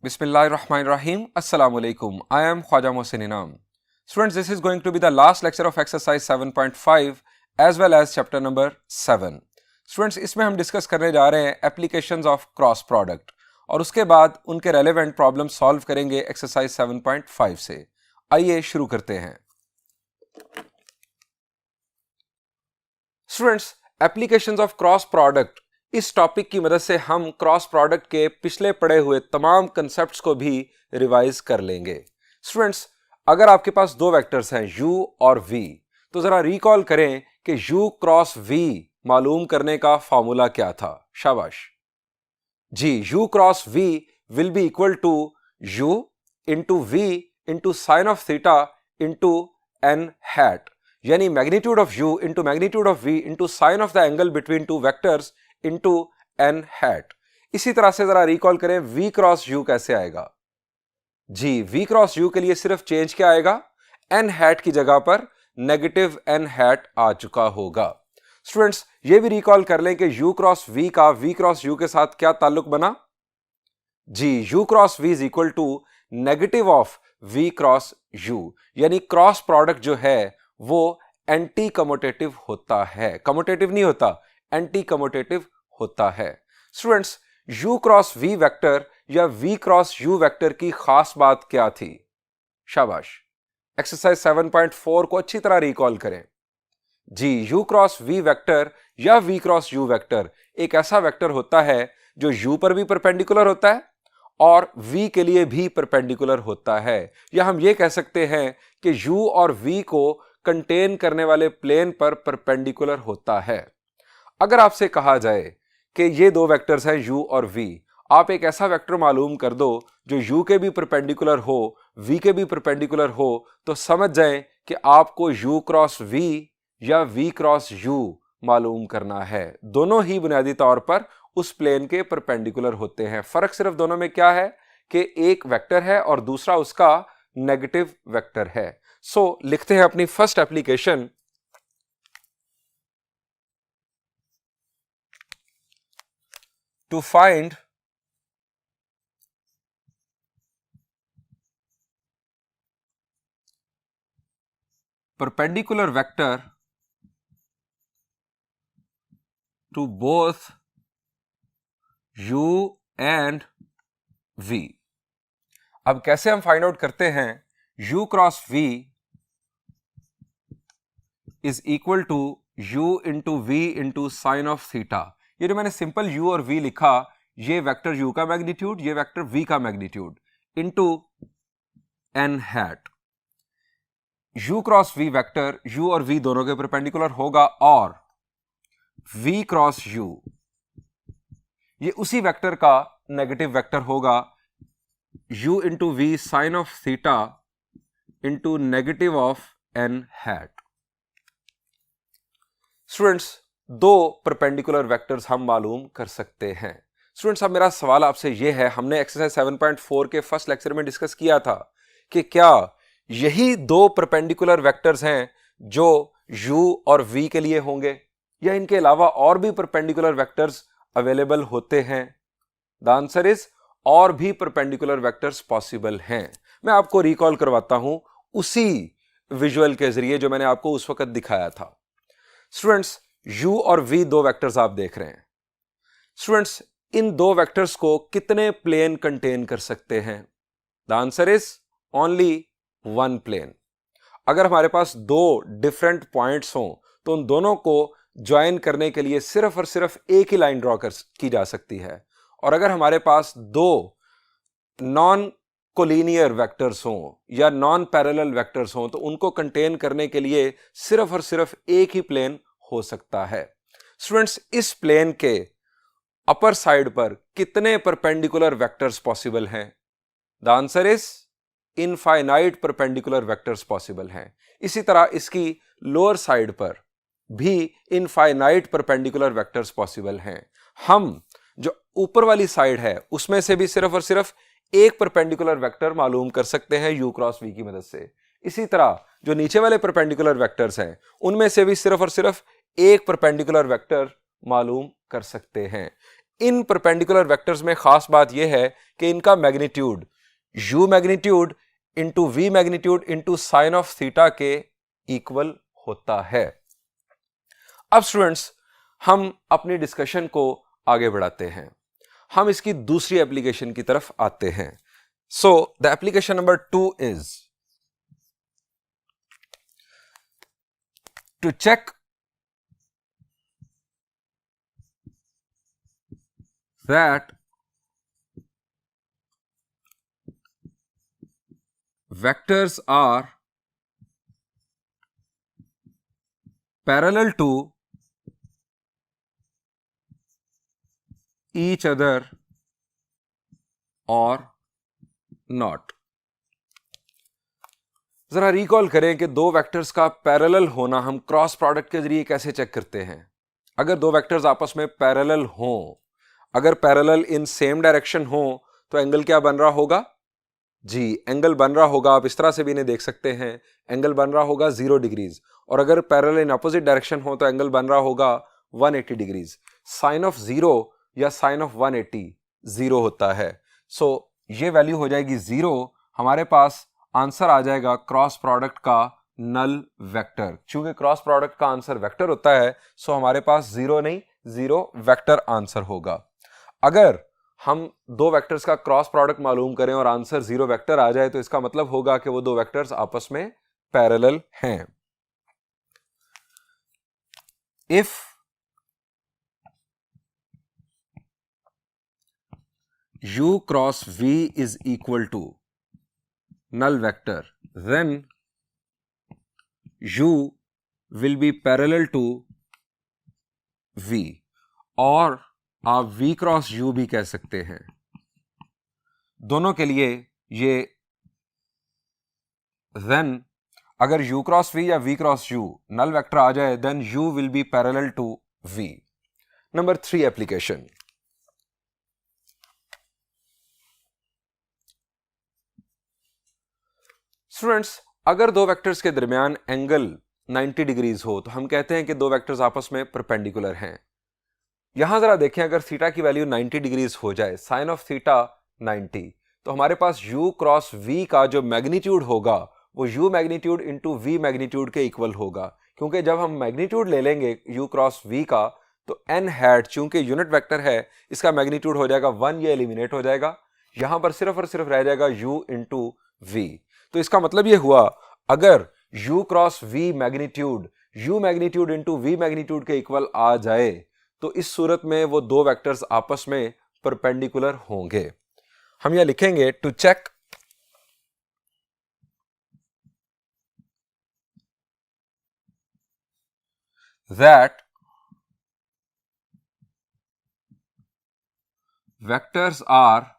Bismillahirrahmanirrahim. Assalamu alaikum. I am Khwaja Mohsin Inam. Students, this is going to be the last lecture of exercise 7.5 as well as chapter number 7. Students, इसमें हम discuss करने जा रहे हैं applications of cross product और उसके बाद उनके रेलेवेंट प्रॉब्लम सॉल्व करेंगे एक्सरसाइज 7.5 से. आइए शुरू करते हैं. Students, applications of cross product, इस टॉपिक की मदद से हम क्रॉस प्रोडक्ट के पिछले पढ़े हुए तमाम कंसेप्ट्स को भी रिवाइज कर लेंगे. स्टूडेंट्स, अगर आपके पास दो वेक्टर्स हैं u और v, तो जरा रिकॉल करें कि u क्रॉस v मालूम करने का फॉर्मूला क्या था. शाबाश जी. u cross v will be equal to u into v into sine of theta into n hat, यानी magnitude of u into magnitude of v into sine of the angle between two vectors into n hat. इसी तरह से जरा recall करें v cross u कैसे आएगा. जी, v cross u के लिए सिर्फ चेंज क्या आएगा, n हैट की जगह पर नेगेटिव n हैट आ चुका होगा. स्टूडेंट्स, ये भी रिकॉल कर लें कि u क्रॉस v का v क्रॉस u के साथ क्या ताल्लुक बना. जी, u cross v is equal to negative of v cross u, यानी क्रॉस प्रोडक्ट जो है वो एंटी कमोटेटिव होता है. कमोटेटिव नहीं होता, एंटी कमोटेटिव होता है. Students, u cross v vector या v क्रॉस u वेक्टर की खास बात क्या थी. शाबाश. एक्सरसाइज 7.4 को अच्छी तरह रिकॉल करें. जी, u क्रॉस v वेक्टर या v क्रॉस u वेक्टर एक ऐसा वेक्टर होता है जो u पर भी परपेंडिकुलर होता है और v के लिए भी परपेंडिकुलर होता है. या हम ये कह सकते हैं कि u और v को कंटेन करने वाले प्लेन पर परपेंडिकुलर होता है. अगर आपसे कहा जाए कि ये दो वेक्टर्स हैं u और v, आप एक ऐसा वेक्टर मालूम कर दो जो u के भी परपेंडिकुलर हो, v के भी परपेंडिकुलर हो, तो समझ जाएं कि आपको u क्रॉस v या v क्रॉस u मालूम करना है. दोनों ही बुनियादी तौर पर उस प्लेन के परपेंडिकुलर होते हैं. फर्क सिर्फ दोनों में क्या है कि एक वेक्टर है और दूसरा उसका नेगेटिव वेक्टर है. सो लिखते हैं अपनी first application. To find perpendicular vector to both u and v. अब कैसे हम फाइंड आउट करते हैं u cross v is equal to u into v into sine of theta. ये जो मैंने सिंपल u और v लिखा, ये वेक्टर u का मैग्नीट्यूड, ये वेक्टर v का magnitude into n hat. u cross v vector u और v दोनों के परपेंडिकुलर होगा और v क्रॉस u ये उसी वेक्टर का नेगेटिव वेक्टर होगा, u into v sine of theta into negative of n hat. Students, दो परपेंडिकुलर वेक्टर्स हम मालूम कर सकते हैं. स्टूडेंट्स, अब मेरा सवाल आपसे यह है, हमने एक्सरसाइज 7.4 के फर्स्ट लेक्चर में डिस्कस किया था कि क्या यही दो परपेंडिकुलर वेक्टर्स हैं जो u और v के लिए होंगे या इनके अलावा और भी परपेंडिकुलर वेक्टर्स अवेलेबल होते हैं. द आंसर इज और भी परपेंडिकुलर वेक्टर्स पॉसिबल हैं. मैं आपको रिकॉल करवाता हूं उसी विजुअल के जरिए जो मैंने आपको उस वक्त दिखाया था. स्टूडेंट्स, u और v दो वेक्टर्स आप देख रहे हैं. स्टूडेंट्स, इन दो वेक्टर्स को कितने प्लेन कंटेन कर सकते हैं. The answer is only one plane. अगर हमारे पास दो डिफरेंट पॉइंट्स हों तो उन दोनों को ज्वाइन करने के लिए सिर्फ और सिर्फ एक ही लाइन ड्रॉ की जा सकती है. और अगर हमारे पास दो नॉन कोलिनियर वेक्टर्स हों या नॉन पैरेलल वेक्टर्स हों तो उनको कंटेन करने के लिए सिर्फ और सिर्फ एक ही प्लेन हो सकता है. स्टूडेंट्स, इस प्लेन के अपर साइड पर कितने परपेंडिकुलर वेक्टर्स पॉसिबल हैं. The answer is infinite perpendicular vectors possible हैं. इसी तरह इसकी लोअर साइड पर भी इनफाइनाइट परपेंडिकुलर वेक्टर्स पॉसिबल हैं. हम जो ऊपर वाली साइड है उसमें से भी सिर्फ और सिर्फ एक परपेंडिकुलर वेक्टर मालूम कर सकते हैं u क्रॉस v की मदद से. इसी तरह जो नीचे वाले परपेंडिकुलर वेक्टर्स हैं उनमें से भी सिर्फ और सिर्फ एक परपेंडिकुलर वेक्टर मालूम कर सकते हैं. इन परपेंडिकुलर वेक्टर्स में खास बात यह है कि इनका magnitude u magnitude into v magnitude into sine of theta के इक्वल होता है। अब स्टूडेंट्स, हम अपनी डिस्कशन को आगे बढ़ाते हैं। हम इसकी दूसरी एप्लीकेशन की तरफ आते हैं। So the application number 2 is to check that vectors are parallel to each other or not। जरा रिकॉल करें कि दो वेक्टर्स का पैरेलल होना हम क्रॉस प्रोडक्ट के जरिए कैसे चेक करते हैं। अगर दो वेक्टर्स आपस में पैरेलल हों, अगर पैरेलल इन सेम डायरेक्शन हो, तो एंगल क्या बन रहा होगा? जी, एंगल बन रहा होगा, आप इस तरह से भी इन्हें देख सकते हैं, एंगल बन रहा होगा 0 डिग्रीज। और अगर पैरेलल इन अपोजिट डायरेक्शन हो तो एंगल बन रहा होगा 180 डिग्रीज। साइन ऑफ 0 या साइन ऑफ 180 0 होता है। सो ये वैल्यू हो जाएगी 0। हमारे पास आंसर आ जाएगा क्रॉस प्रोडक्ट का नल वेक्टर। चूंकि क्रॉस प्रोडक्ट का आंसर वेक्टर होता है, सो हमारे पास 0 नहीं, 0 वेक्टर आंसर होगा। अगर हम दो वेक्टर्स का क्रॉस प्रोडक्ट मालूम करें और आंसर 0 वेक्टर आ जाए, तो इसका मतलब होगा कि वो दो वेक्टर्स आपस में पैरेलल हैं। If u cross v is equal to null vector, then u will be parallel to v, और आप v क्रॉस u भी कह सकते हैं। दोनों के लिए ये then अगर u क्रॉस v या v cross u null vector आ जाए, then u will be parallel to v। Number 3 application. Students, अगर दो वेक्टर्स के दरमियान एंगल 90 डिग्रीज हो, तो हम कहते हैं कि दो वेक्टर्स आपस में परपेंडिकुलर हैं। यहां जरा देखें, अगर थीटा की वैल्यू 90 डिग्रीज हो जाए, साइन ऑफ थीटा 90, तो हमारे पास u क्रॉस v का जो मैग्नीट्यूड होगा वो u magnitude into v magnitude के इक्वल होगा। क्योंकि जब हम मैग्नीट्यूड ले लेंगे u क्रॉस v का, तो n हैट चूंकि यूनिट वेक्टर है, इसका मैग्नीट्यूड हो जाएगा 1, ये एलिमिनेट हो जाएगा। यहां पर सिर्फ और सिर्फ रह जाएगा u इंटू v। तो इसका मतलब ये हुआ, अगर u cross v magnitude u magnitude into v magnitude के इक्वल आ जाए, तो इस सूरत में वो दो वेक्टर्स आपस में परपेंडिकुलर होंगे। हम यह लिखेंगे to check that vectors are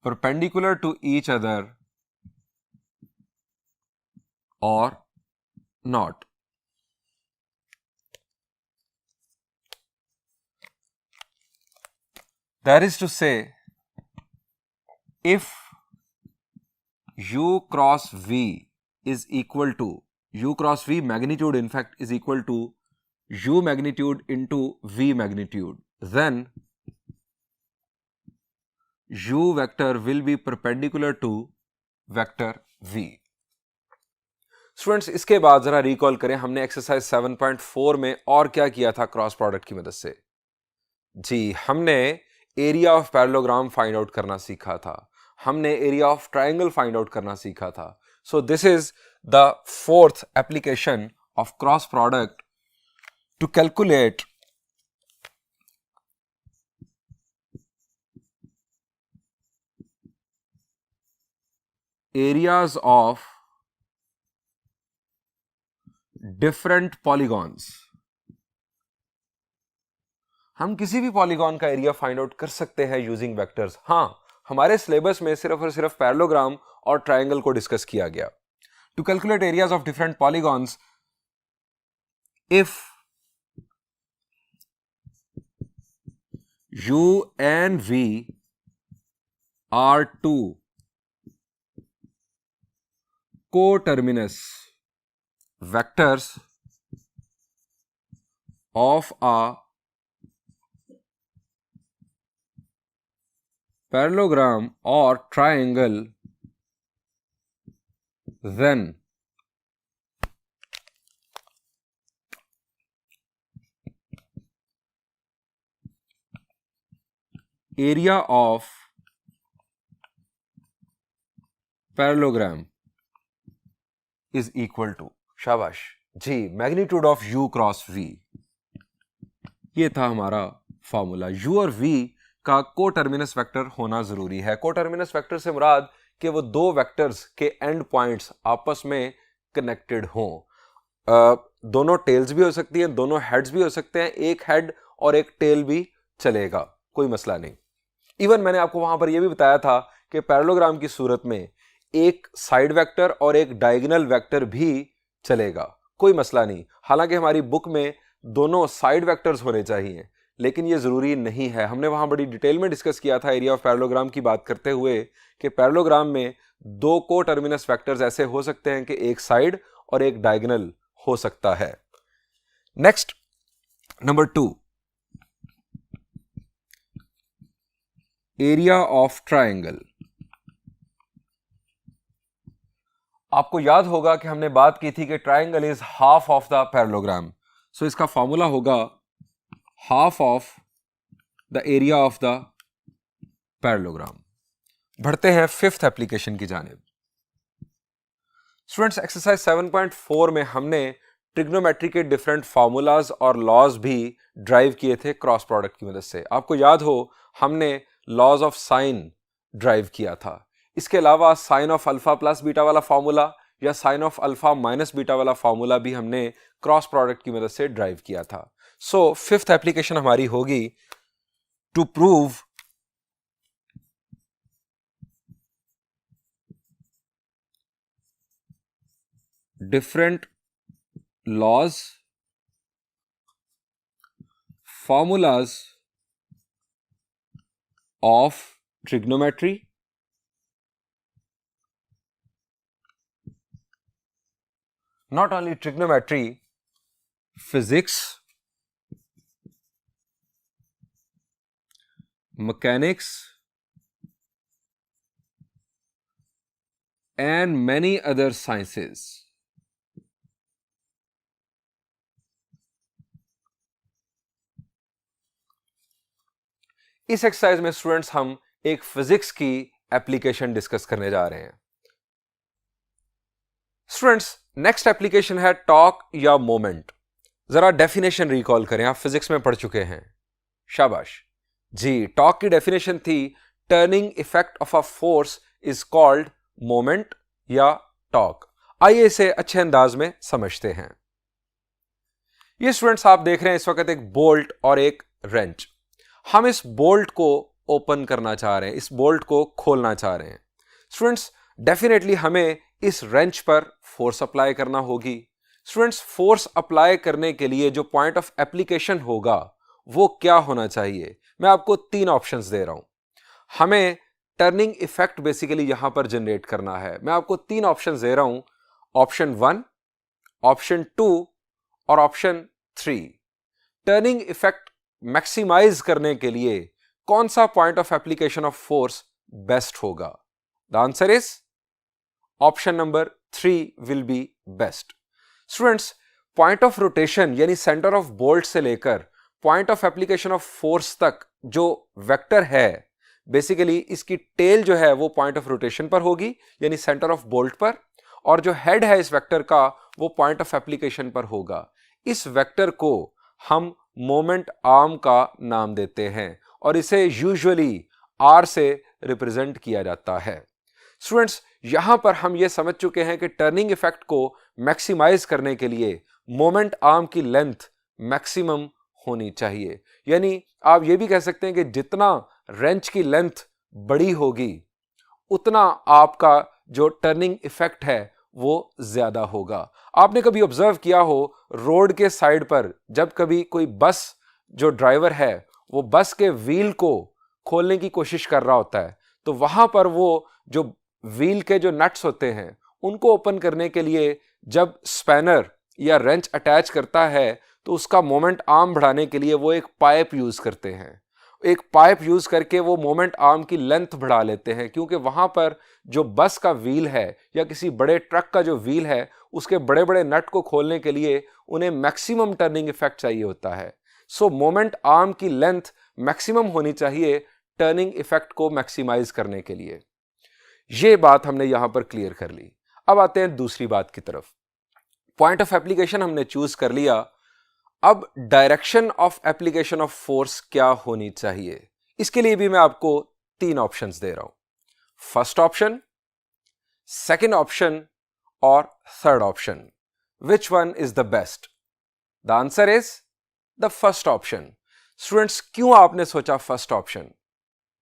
perpendicular to each other or not। That is to say, if u cross v is equal to u cross v magnitude, in fact, is equal to u magnitude into v magnitude, then u vector will be perpendicular to vector v। Students, इसके बाद जरा recall करें, हमने exercise 7.4 में और क्या किया था क्रॉस प्रोडक्ट की मदद से। जी, हमने area of parallelogram find out करना सीखा था, हमने area of triangle find out करना सीखा था। So this is the fourth application of cross product to calculate areas of different polygons. हम किसी भी पॉलीगॉन का एरिया फाइंड आउट कर सकते हैं यूजिंग वेक्टर्स। हां, हमारे सिलेबस में सिर्फ और सिर्फ पैरेललोग्राम और ट्राइंगल को डिस्कस किया गया। To calculate areas of different polygons, if u and v are two coterminous vectors of a parallelogram or triangle, then area of parallelogram is equal to, शाबाश जी, magnitude of u cross v। ये था हमारा formula. u और v का कोटर्मिनस vector होना जरूरी है। कोटर्मिनस वेक्टर से मुराद कि वो दो वेक्टर्स के एंड पॉइंट्स आपस में कनेक्टेड हों। दोनों टेल्स भी हो सकती हैं, दोनों हेड्स भी हो सकते हैं, एक हेड और एक टेल भी चलेगा, कोई मसला नहीं। इवन मैंने आपको वहां पर यह भी बताया था कि पैरेललोग्राम की सूरत में एक साइड वेक्टर और एक डायगोनल वेक्टर भी चलेगा, कोई मसला नहीं। हालांकि हमारी बुक में दोनों साइड वेक्टर्स होने चाहिए, लेकिन ये जरूरी नहीं है। हमने वहां बड़ी डिटेल में डिस्कस किया था एरिया ऑफ पैरेललोग्राम की बात करते हुए कि पैरेललोग्राम में दो कोटर्मिनस वेक्टर्स ऐसे हो सकते हैं कि एक साइड और एक डायगोनल हो सकता है। Next, number 2, area of triangle. आपको याद होगा कि हमने बात की थी कि triangle is half of the parallelogram, so इसका फॉर्मूला होगा half of the area of the parallelogram. बढ़ते हैं फिफ्थ एप्लीकेशन की जानिब। स्टूडेंट्स, एक्सरसाइज 7.4 में हमने ट्रिग्नोमेट्री के डिफरेंट फार्मूलाज और लॉज भी ड्राइव किए थे क्रॉस प्रोडक्ट की मदद से। आपको याद हो हमने लॉज ऑफ साइन ड्राइव किया था। इसके अलावा sine of alpha plus beta वाला फार्मूला या sine of alpha minus beta वाला फार्मूला भी हमने क्रॉस प्रोडक्ट की मदद से ड्राइव किया था। सो फिफ्थ एप्लीकेशन हमारी होगी to prove different laws, formulas of trigonometry not only trigonometry, physics, mechanics and many other sciences। इस एक्सरसाइज में स्टूडेंट्स हम एक फिजिक्स की एप्लीकेशन डिस्कस करने जा रहे हैं। स्टूडेंट्स, नेक्स्ट एप्लीकेशन है टॉक या मोमेंट। जरा डेफिनेशन रिकॉल करें, आप फिजिक्स में पढ़ चुके हैं, शाबाश जी। टॉक की डेफिनेशन थी turning effect of a force is called moment या टॉक। आइए इसे अच्छे अंदाज में समझते हैं। ये स्टूडेंट्स आप देख रहे हैं इस वक्त एक बोल्ट और एक रेंच। हम इस बोल्ट को ओपन करना चाह रहे हैं, इस बोल्ट को खोलना चाह रहे हैं। स्टूडेंट्स, डेफिनेटली हमें इस रेंच पर फोर्स अप्लाई करना होगी। स्टूडेंट्स, फोर्स अप्लाई करने के लिए जो पॉइंट ऑफ एप्लीकेशन होगा वो क्या होना चाहिए? मैं आपको 3 ऑप्शंस दे रहा हूं। हमें टर्निंग इफेक्ट बेसिकली यहां पर जनरेट करना है। मैं आपको 3 ऑप्शंस दे रहा हूं, ऑप्शन 1, ऑप्शन 2 और ऑप्शन 3। टर्निंग इफेक्ट मैक्सिमाइज करने के लिए कौन सा point of application of force best होगा? The answer is option number 3 will be best. Students, point of rotation यानी सेंटर ऑफ बोल्ट से लेकर point of application of force तक जो वेक्टर है, बेसिकली इसकी टेल जो है वो पॉइंट ऑफ रोटेशन पर होगी यानी सेंटर ऑफ बोल्ट पर, और जो हेड है इस वेक्टर का वो पॉइंट ऑफ एप्लीकेशन पर होगा। इस वेक्टर को हम मोमेंट आर्म का नाम देते हैं और इसे यूजुअली आर से रिप्रेजेंट किया जाता है। स्टूडेंट्स, यहां पर हम यह समझ चुके हैं कि टर्निंग इफेक्ट को मैक्सिमाइज करने के लिए मोमेंट आर्म की लेंथ मैक्सिमम होनी चाहिए। यानी आप यह भी कह सकते हैं कि जितना रेंच की लेंथ बड़ी होगी उतना आपका जो टर्निंग इफेक्ट है वो ज्यादा होगा। आपने कभी ऑब्जर्व किया हो रोड के साइड पर जब कभी कोई बस जो ड्राइवर है वो बस के व्हील को खोलने की कोशिश कर रहा होता है, तो वहां पर वो जो व्हील के जो नट्स होते हैं उनको ओपन करने के लिए जब स्पैनर या रेंच अटैच करता है तो उसका मोमेंट आर्म बढ़ाने के लिए वो एक पाइप यूज करते हैं। एक पाइप यूज करके वो मोमेंट आर्म की लेंथ बढ़ा लेते हैं, क्योंकि वहां पर जो बस का व्हील है या किसी बड़े ट्रक का जो व्हील है उसके बड़े बड़े नट को खोलने के लिए उन्हें मैक्सिमम टर्निंग इफेक्ट चाहिए होता है। सो मोमेंट आर्म की लेंथ मैक्सिमम होनी चाहिए टर्निंग इफेक्ट को मैक्सिमाइज करने के लिए। ये बात हमने यहां पर क्लियर कर ली। अब आते हैं दूसरी बात की तरफ। पॉइंट ऑफ एप्लीकेशन हमने चूज कर लिया। अब direction of application of force क्या होनी चाहिए, इसके लिए भी मैं आपको 3 ऑप्शंस दे रहा हूं। फर्स्ट ऑप्शन, सेकंड ऑप्शन और third option. Which one is the best? The answer is the first option. Students, क्यों आपने सोचा first option?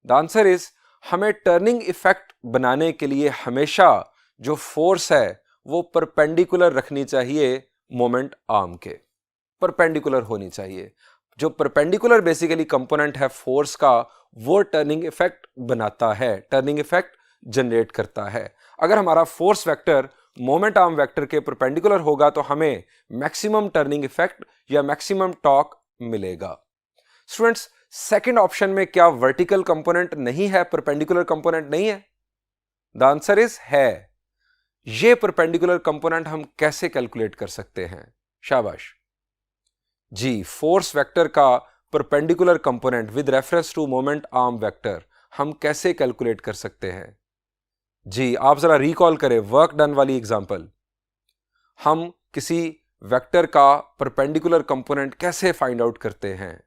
The answer is, हमें टर्निंग इफेक्ट बनाने के लिए हमेशा जो फोर्स है वो परपेंडिकुलर रखनी चाहिए मोमेंट आर्म के, परपेंडिकुलर होनी चाहिए। जो परपेंडिकुलर बेसिकली कंपोनेंट है फोर्स का, वो टर्निंग इफेक्ट बनाता है, टर्निंग इफेक्ट जनरेट करता है। अगर हमारा force vector moment arm vector के परपेंडिकुलर होगा तो हमें मैक्सिमम टर्निंग इफेक्ट या मैक्सिमम टॉर्क मिलेगा। स्टूडेंट्स, सेकंड ऑप्शन में क्या वर्टिकल कंपोनेंट नहीं है, परपेंडिकुलर कंपोनेंट नहीं है? द आंसर इज है। ये परपेंडिकुलर कंपोनेंट हम कैसे कैलकुलेट कर सकते हैं? शाबाश जी, फोर्स वेक्टर का perpendicular component with reference to moment arm vector हम कैसे कैलकुलेट कर सकते हैं? जी, आप जरा रिकॉल करें वर्क डन वाली एग्जांपल। हम किसी वेक्टर का परपेंडिकुलर कंपोनेंट कैसे फाइंड आउट करते हैं?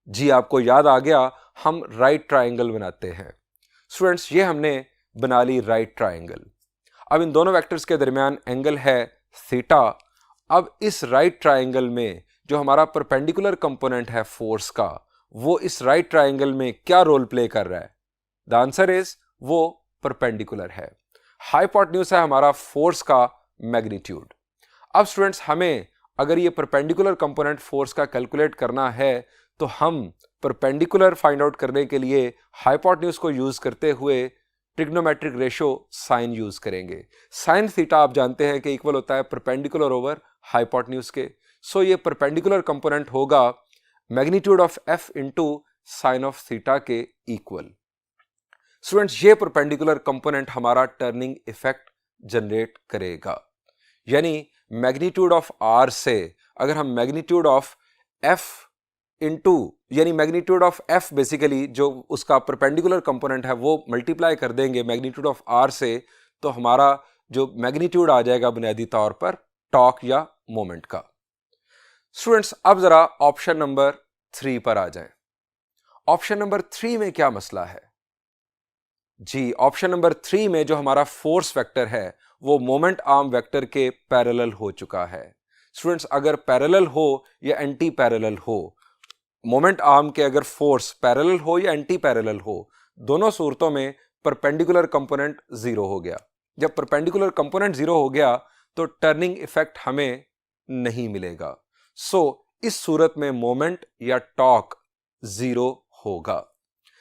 जी, आपको याद आ गया, हम राइट ट्रायंगल बनाते हैं। स्टूडेंट्स, ये हमने बना ली राइट ट्रायंगल। अब इन दोनों वेक्टर्स के दरमियान एंगल है थीटा। अब इस राइट ट्रायंगल में जो हमारा परपेंडिकुलर कंपोनेंट है फोर्स का, वो इस राइट ट्रायंगल में क्या रोल प्ले कर रहा है? द आंसर इज, वो परपेंडिकुलर है। हाइपोटेन्यूज है हमारा फोर्स का मैग्नीट्यूड। अब स्टूडेंट्स, हमें अगर ये परपेंडिकुलर कंपोनेंट फोर्स का कैलकुलेट करना है तो हम परपेंडिकुलर फाइंड आउट करने के लिए हाइपोटेन्यूज को यूज करते हुए ट्रिग्नोमेट्रिक रेशो साइन यूज करेंगे। साइन थीटा आप जानते हैं कि इक्वल होता है परपेंडिकुलर ओवर हाइपोटेन्यूज के। सो ये परपेंडिकुलर कंपोनेंट होगा magnitude of F into sine of theta के इक्वल। स्टूडेंट्स, ये परपेंडिकुलर कंपोनेंट हमारा टर्निंग इफेक्ट जनरेट करेगा। यानी मैग्नीट्यूड ऑफ आर से अगर हम मैग्नीट्यूड ऑफ एफ इंटू यानी मैग्नीट्यूड ऑफ एफ बेसिकली जो उसका परपेंडिकुलर कंपोनेंट है वो मल्टीप्लाई कर देंगे मैग्नीट्यूड ऑफ आर से, तो हमारा जो मैग्नीट्यूड आ जाएगा बुनियादी तौर पर टॉर्क या मोमेंट का। स्टूडेंट्स, अब जरा ऑप्शन नंबर 3 पर आ जाएं। ऑप्शन नंबर 3 में क्या मसला है? जी, ऑप्शन नंबर 3 में जो हमारा फोर्स वेक्टर है वो मोमेंट आर्म वेक्टर के पैरेलल हो चुका है। स्टूडेंट्स, अगर पैरेलल हो या एंटी पैरेलल हो, मोमेंट आर्म के अगर फोर्स पैरेलल हो या एंटी पैरेलल हो, दोनों सूरतों में परपेंडिकुलर कंपोनेंट 0 हो गया। जब परपेंडिकुलर कंपोनेंट 0 हो गया तो टर्निंग इफेक्ट हमें नहीं मिलेगा। सो इस सूरत में मोमेंट या टॉर्क 0 होगा।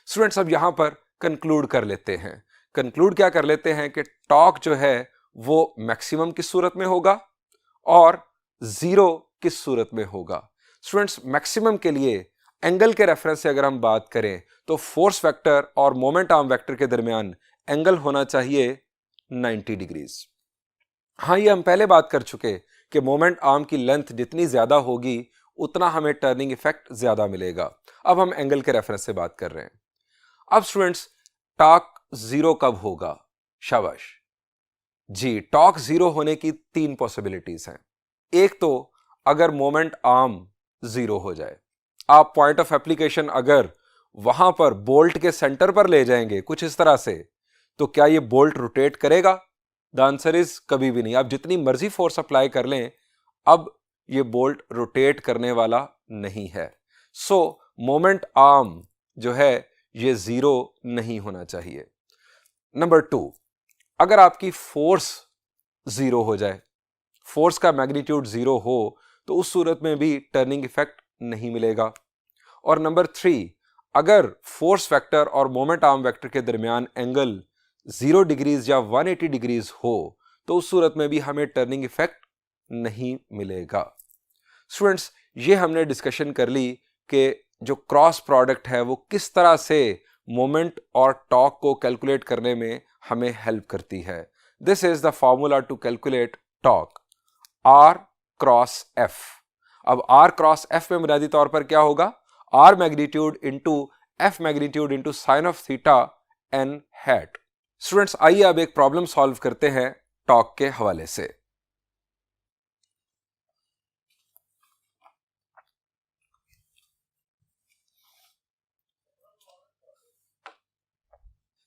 स्टूडेंट्स, अब यहां पर कंक्लूड कर लेते हैं। कंक्लूड क्या कर लेते हैं कि टॉर्क जो है वो मैक्सिमम किस सूरत में होगा और 0 किस सूरत में होगा? स्टूडेंट्स, मैक्सिमम के लिए एंगल के रेफरेंस से अगर हम बात करें तो फोर्स वेक्टर और मोमेंट आर्म वेक्टर के दरमियान एंगल होना चाहिए 90 डिग्रीज। हाँ, ये हम पहले बात कर चुके कि मोमेंट आर्म की लेंथ जितनी ज्यादा होगी उतना हमें टर्निंग इफेक्ट ज्यादा मिलेगा। अब हम एंगल के रेफरेंस से बात कर रहे हैं। अब स्टूडेंट्स, टॉर्क 0 कब होगा? शाबाश जी, टॉर्क 0 होने की 3 पॉसिबिलिटीज हैं। एक तो अगर मोमेंट आर्म 0 हो जाए, आप पॉइंट ऑफ एप्लीकेशन अगर वहां पर बोल्ट के सेंटर पर ले जाएंगे कुछ इस तरह से, तो क्या ये बोल्ट रोटेट करेगा? द आंसर इज, कभी भी नहीं। आप जितनी मर्जी फोर्स अप्लाई कर लें, अब ये बोल्ट रोटेट करने वाला नहीं है। सो मोमेंट आर्म जो है ये 0 नहीं होना चाहिए। नंबर 2, अगर आपकी फोर्स 0 हो जाए, फोर्स का मैग्नीट्यूड 0 हो, तो उस सूरत में भी टर्निंग इफेक्ट नहीं मिलेगा। और नंबर 3, अगर फोर्स वेक्टर और मोमेंट आर्म वेक्टर के दरमियान एंगल 0 डिग्रीज या 180 डिग्रीज हो, तो उस सूरत में भी हमें टर्निंग इफेक्ट नहीं मिलेगा। स्टूडेंट्स, ये हमने डिस्कशन कर ली कि जो क्रॉस प्रोडक्ट है वो किस तरह से मोमेंट और टॉर्क को कैलकुलेट करने में हमें हेल्प करती है। This is the formula to calculate torque, R cross F। अब R क्रॉस F में बुनियादी तौर पर क्या होगा? R magnitude into F magnitude into sine of theta n hat. Students, आइए अब एक प्रॉब्लम सॉल्व करते हैं टॉर्क के हवाले से।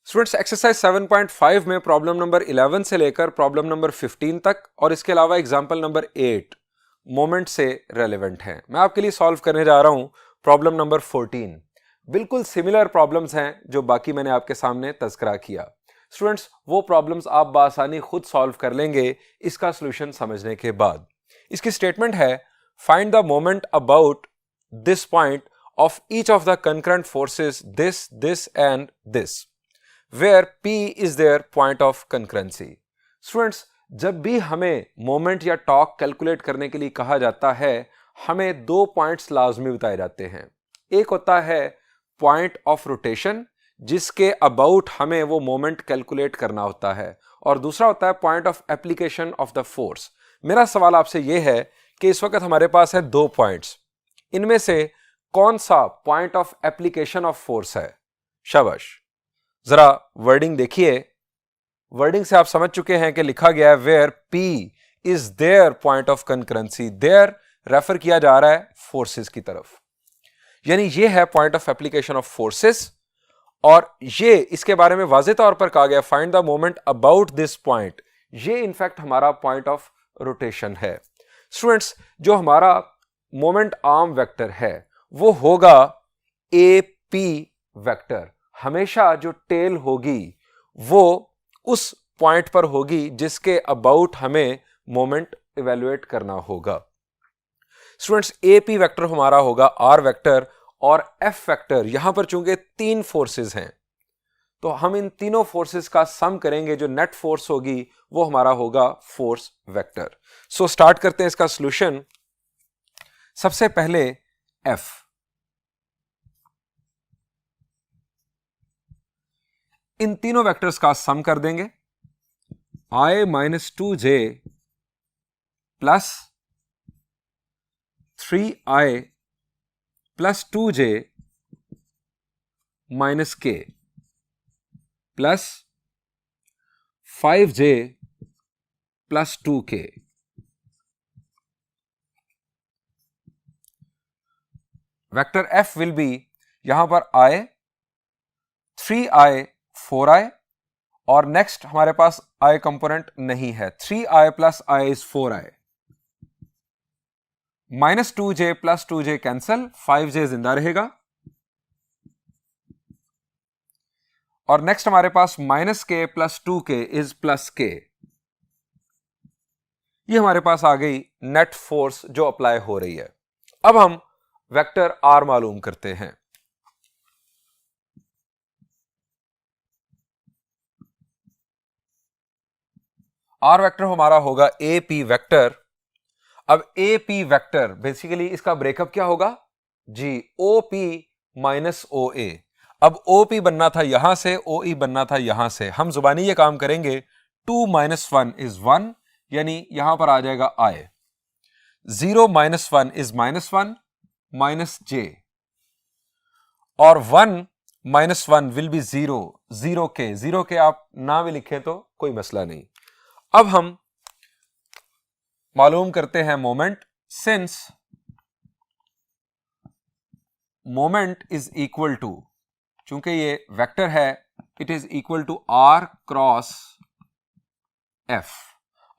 स्टूडेंट्स, एक्सरसाइज 7.5 में प्रॉब्लम नंबर 11 से लेकर प्रॉब्लम नंबर 15 तक और इसके अलावा एग्जांपल नंबर 8 मोमेंट से रेलेवेंट हैं। मैं आपके लिए सॉल्व करने जा रहा हूं प्रॉब्लम नंबर 14। बिल्कुल सिमिलर प्रॉब्लम्स हैं जो बाकी मैंने आपके सामने तज़किरा किया। स्टूडेंट्स, वो प्रॉब्लम्स आप बासानी खुद सॉल्व कर लेंगे इसका सोल्यूशन समझने के बाद। इसकी स्टेटमेंट है, find the moment about this point of each of the concurrent forces this and this where P is their point of concurrency। Students, जब भी हमें मोमेंट या टॉर्क कैलकुलेट करने के लिए कहा जाता है, हमें दो पॉइंट्स लाजमी बताए जाते हैं। एक होता है पॉइंट ऑफ रोटेशन, जिसके अबाउट हमें वो मोमेंट कैलकुलेट करना होता है, और दूसरा होता है point of application of the force. मेरा सवाल आपसे यह है कि इस वक्त हमारे पास है दो पॉइंट्स, इनमें से कौन सा point of application of force है? शाबाश, जरा वर्डिंग देखिए। वर्डिंग से आप समझ चुके हैं कि लिखा गया है where P is there point of concurrency. There refer किया जा रहा है फोर्सेस की तरफ, यानी ये है point of application of forces, और ये इसके बारे में वाज़ेह तौर पर कहा गया find the moment about this point. ये इनफैक्ट हमारा पॉइंट ऑफ रोटेशन है। स्टूडेंट्स, जो हमारा मोमेंट आर्म वेक्टर है वो होगा AP वेक्टर। हमेशा जो टेल होगी वो उस पॉइंट पर होगी जिसके अबाउट हमें मोमेंट इवेलुएट करना होगा। स्टूडेंट्स, AP वेक्टर हमारा होगा R वेक्टर, और F वेक्टर, यहां पर चूंकि तीन फोर्सेस हैं तो हम इन तीनों फोर्सेस का सम करेंगे, जो नेट फोर्स होगी वो हमारा होगा फोर्स वेक्टर। सो स्टार्ट करते हैं इसका सॉल्यूशन। सबसे पहले F, इन तीनों वेक्टर्स का सम कर देंगे। I minus 2J plus 3I plus 2J minus K plus 5J plus 2K। Vector F will be, यहां पर I 3I 4I, और नेक्स्ट हमारे पास I कंपोनेंट नहीं है। 3I plus I is 4I, minus 2J plus 2J cancel, 5J जिंदा रहेगा, और next हमारे पास minus K plus 2K is plus K। ये हमारे पास आ गई नेट फोर्स जो अप्लाई हो रही है। अब हम वेक्टर R मालूम करते हैं। R वेक्टर हमारा होगा AP वेक्टर। अब AP वेक्टर बेसिकली इसका ब्रेकअप क्या होगा जी? OP minus OA। अब OP बनना था यहां से, OE बनना था यहां से। हम जुबानी ये काम करेंगे। 2 माइनस 1 इज 1, यानी यहां पर आ जाएगा I। 0 minus 1 is minus 1 minus J, और 1 minus 1 will be 0, 0K। 0K आप ना भी लिखें तो कोई मसला नहीं। अब हम मालूम करते हैं moment. Since moment is equal to, चूंकि ये वेक्टर है, it is equal to R cross F।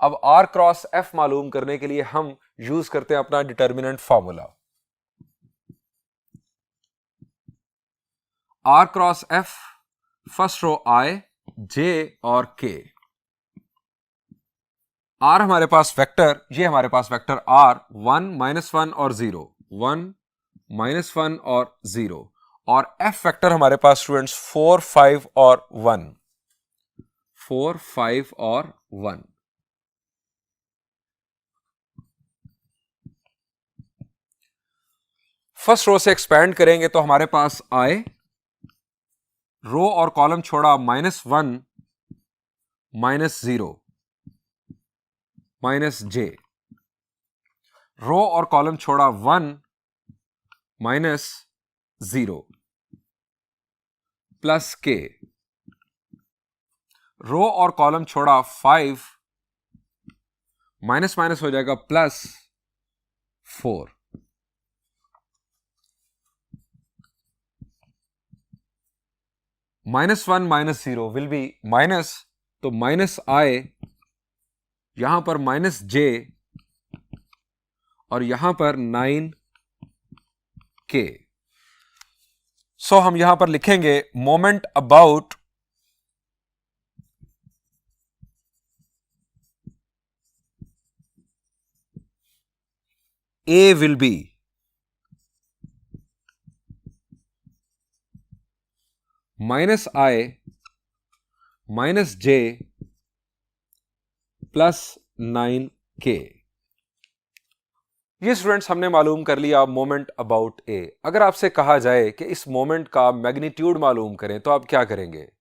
अब R क्रॉस F मालूम करने के लिए हम यूज करते हैं अपना determinant formula. R cross F, first row I, J और K। R हमारे पास वेक्टर, ये हमारे पास वेक्टर R 1 माइनस 1 और 0, 1 माइनस 1 और 0, और F वेक्टर हमारे पास स्टूडेंट्स 4 5 और 1, 4 5 और 1। फर्स्ट रो से एक्सपैंड करेंगे तो हमारे पास आए, रो और कॉलम छोड़ा -1 -0 -j, रो और कॉलम छोड़ा 1 -0 +k, रो और कॉलम छोड़ा 5 माइनस माइनस हो जाएगा +4, -1 -0 विल बी माइनस, तो -i, यहां पर -j और यहां पर 9k। सो हम यहां पर लिखेंगे moment about A will be -i -j +9k। ये स्टूडेंट्स हमने मालूम कर लिया मोमेंट अबाउट ए। अगर आपसे कहा जाए कि इस मोमेंट का मैग्नीट्यूड मालूम करें तो आप क्या करेंगे?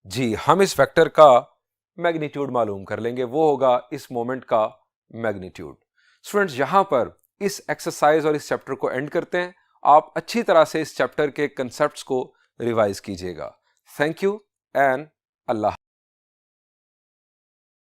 जी, हम इस वेक्टर का मैग्नीट्यूड मालूम कर लेंगे, वो होगा इस मोमेंट का मैग्नीट्यूड। स्टूडेंट्स, यहां पर इस एक्सरसाइज और इस चैप्टर को एंड करते हैं। आप अच्छी तरह से इस चैप्टर के कंसेप्ट्स को रिवाइज कीजिएगा। Thank you and Allah.